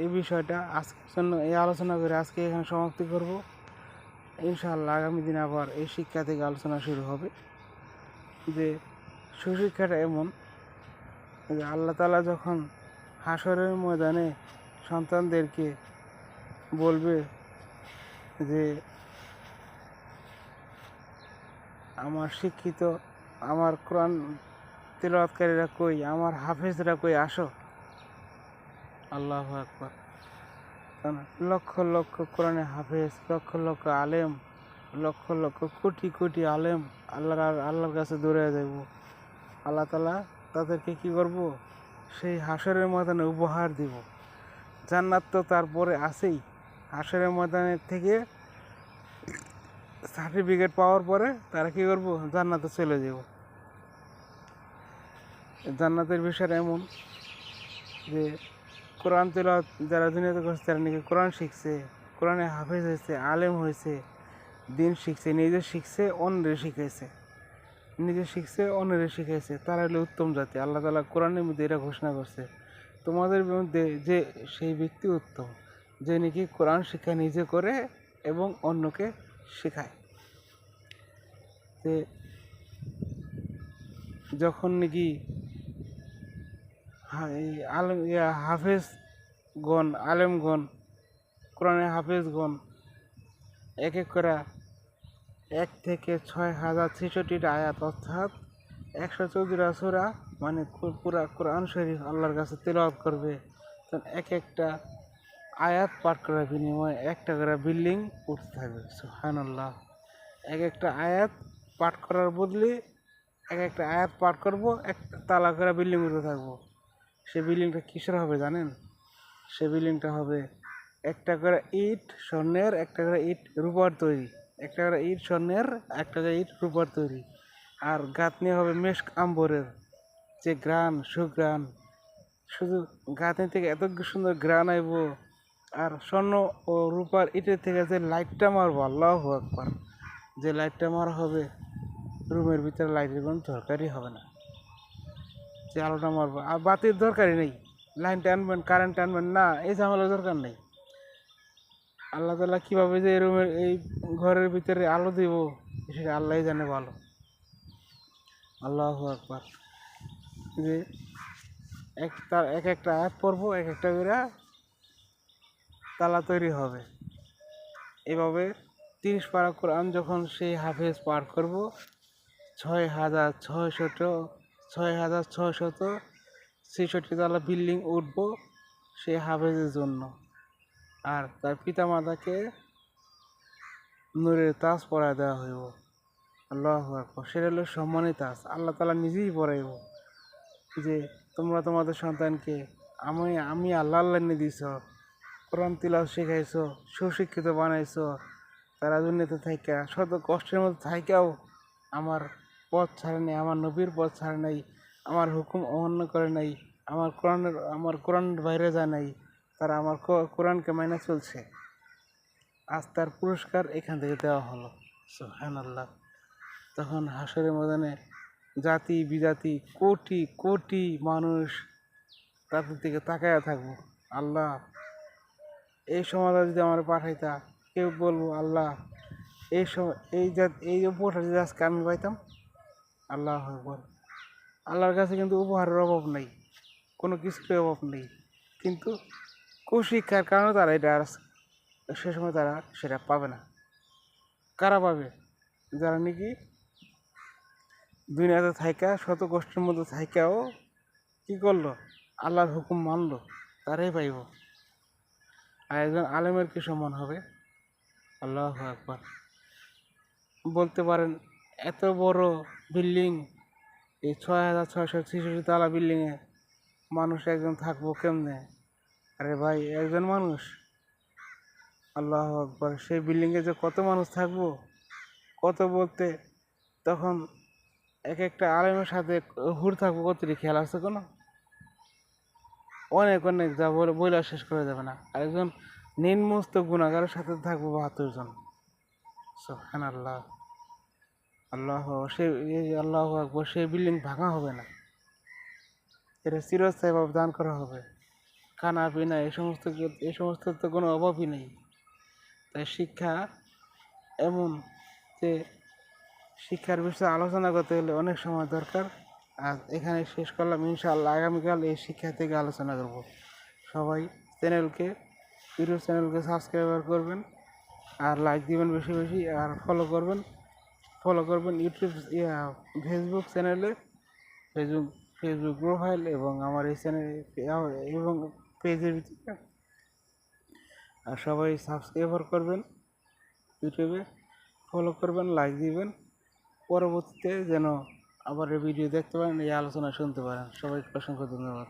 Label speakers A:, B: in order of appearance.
A: এই বিষয়টা আজকের জন্য এই আলোচনা করে আজকে এখানে সমাপ্তি করব। ইনশাআল্লাহ আগামী দিন আবার এই শিক্ষা থেকে আলোচনা শুরু হবে। যে সুশিক্ষাটা এমন যে আল্লাহ তাআলা যখন হাসরের ময়দানে সন্তানদেরকে বলবে যে আমার শিক্ষিত, আমার কোরআন তিলাওয়াতকারীরা কই, আমার হাফেজরা কই, আসো। আল্লাহু আকবার। লক্ষ লক্ষ কোরআনে হাফেজ, লক্ষ লক্ষ আলেম, লক্ষ লক্ষ কোটি কোটি আলেম আল্লাহর কাছে দৌড়ে যাব। আল্লাহ তাআলা তাদেরকে কি করব? সেই হাসরের ময়দানে উপহার দিব। জান্নাত তো তারপরে আছেই। হাসরের ময়দানের থেকে সার্টিফিকেট পাওয়ার পরে তারা কি করব? জান্নাতে চলে যাব। জান্নাতের বিষয়টা এমন যে কোরআন তিলাওয়াত যারা দুনিয়াতে করছে তারা নাকি কোরআন শিখছে, কোরআনে হাফেজ হয়েছে, আলেম হয়েছে, দিন শিখছে, নিজে শিখছে, অন্যরে শিখাইছে, নিজে শিখছে, অন্যরে শিখাইছে, তারা হলো উত্তম জাতি। আল্লাহ তাআলা কোরআনের মধ্যে এটা ঘোষণা করছে, তোমাদের মধ্যে যে সেই ব্যক্তি উত্তম, যে নাকি কোরআন শিক্ষা নিজে করে এবং অন্যকে শেখায়। যে যখন নাকি হাফেজগণ, আলেমগণ, কোরআনে হাফেজগণ এক এক করে 1 থেকে 6063টা আয়াত অর্থাৎ 114টা সূরা মানে পুরা কোরআন শরীফ আল্লাহর কাছে তিলাওয়াত করবে। তখন এক একটা আয়াত পাঠ করার বিনিময়ে একটা করে বিল্ডিং উঠতে থাকবে। সুবহানাল্লাহ। এক একটা আয়াত পাঠ করার বদলে এক একটা আয়াত পাঠ করবো, একটা তালা করে বিল্ডিং উঠতে থাকবো। সে বিল্ডিংটা কিসের হবে জানেন? সে বিল্ডিংটা হবে একটা করে ইট স্বর্ণের, একটা করে ইট রূপার তৈরি, একটা করে ইট স্বর্ণের, একটা করে ইট রূপার তৈরি। আর গাঁথনি হবে মেশক আম্বরের, যে গ্রান সুগ্রান, শুধু গাঁথনি থেকে এত সুন্দর গ্রান আইব। আর স্বর্ণ ও রূপার ইটের থেকে যে লাইটটা মারবো, আল্লাহু আকবার, যে লাইটটা মারা হবে, রুমের ভিতরে লাইটের কোনো দরকারই হবে না। যে আলোটা মারবো, আর বাতির দরকারই নেই, লাইন টানবেন, কারেন্ট টানবেন না, এই ঝামেলার দরকার নেই। আল্লাহ তাআলা কীভাবে যে রুমের এই ঘরের ভিতরে আলো দিব সেটা আল্লাহই জানে ভালো। আল্লাহু আকবার। যে এক একটা আয়াত পড়বো, এক একটা করে তালা তৈরি হবে। এভাবে 30 পারা কোরআন যখন সেই হাফেজ পাঠ করব, 6663 তলা বিল্ডিং উঠব সেই হাফেজের জন্য। আর তার পিতামাতাকে নূরের তাজ পরায় দেওয়া হইব। আল্লাহু আকবার। সেটা হলো সম্মানিত তাজ, আল্লাহ তাআলা নিজেই পরাইব যে তোমরা তোমাদের সন্তানকে আমি আল্লাহ নিয়ে দিছ, কোরআন তিলাওয়াত শেখাইছো, সুশিক্ষিত বানাইছো। তারা দুনিয়াতে থাইকা শত কষ্টের মধ্যে থাইকাও আমার পথ ছাড়ে নাই, আমার নবীর পথ ছাড়ে নাই, আমার হুকুম অমান্য করে নাই, আমার কোরআনের বাইরে যায় নাই, তারা আমার কোরআনকে মাইনে চলছে। আজ তার পুরস্কার এখান থেকে দেওয়া হলো। সুবহানাল্লাহ। তখন হাসরের ময়দানে জাতি বিজাতি কোটি কোটি মানুষ তাদের দিকে তাকায়া থাকবো। আল্লাহ, এই সমাজে যদি আমার পাঠাইতা, কেউ বলবো আল্লাহ এই সময় এই উপহারটা যদি আজকে আমি পাইতাম। আল্লাহ আকবার। আল্লাহর কাছে কিন্তু উপহারের অভাব নেই, কোনো কিছুর অভাব নেই, কিন্তু কুশিক্ষার কারণে তারা এটা সে সময় তারা সেটা পাবে না। কারা পাবে? যারা নাকি দুনিয়াতে থাইকা শত কষ্টের মধ্যে থাইকাও কি করলো? আল্লাহর হুকুম মানলো, তারাই পাইব। আর একজন আলেমের কি সম্মান হবে? আল্লাহু আকবার। বলতে পারেন এত বড় বিল্ডিং, এই 6663 তলা বিল্ডিংয়ে মানুষ একজন থাকবো কেমনে? আরে ভাই, একজন মানুষ। আল্লাহু আকবার। সেই বিল্ডিংয়ে যে কত মানুষ থাকবো, কত বলতে তখন এক একটা আলেমের সাথে হুর থাকবো, কতটি খেয়াল আছে কোনো? অনেক অনেক, যা বইলা শেষ করা যাবে না। আরেকজন নিম্নস্ত গুণাগারের সাথে থাকবো 72 জন। সুবহানাল্লাহ। আল্লাহু আকবার। সেই বিল্ডিং ভাঙা হবে না, এটা চিরস্থায়ীভাবে দান করা হবে। খানা পিনা এই সমস্ত তো কোনো অভাবই নেই। তাই শিক্ষা এমন যে শিক্ষার বিষয়ে আলোচনা করতে হলে অনেক সময় দরকার। আর এখানে শেষ করলাম, ইনশাআল্লাহ আগামীকাল এই শিক্ষা থেকে আলোচনা করব। সবাই ইউটিউব চ্যানেলকে সাবস্ক্রাইব করবেন আর লাইক দিবেন বেশি বেশি, আর ফলো করবেন ফেসবুক চ্যানেলে, ফেসবুক প্রোফাইল এবং আমার এই চ্যানেল এবং পেজের ভিতরে। আর সবাই সাবস্ক্রাইব করবেন, ইউটিউবে ফলো করবেন, লাইক দিবেন, পরবর্তীতে যেন আবার এই ভিডিও দেখতে পারেন, এই আলোচনা শুনতে পারেন। সবাইকে অসংখ্য ধন্যবাদ।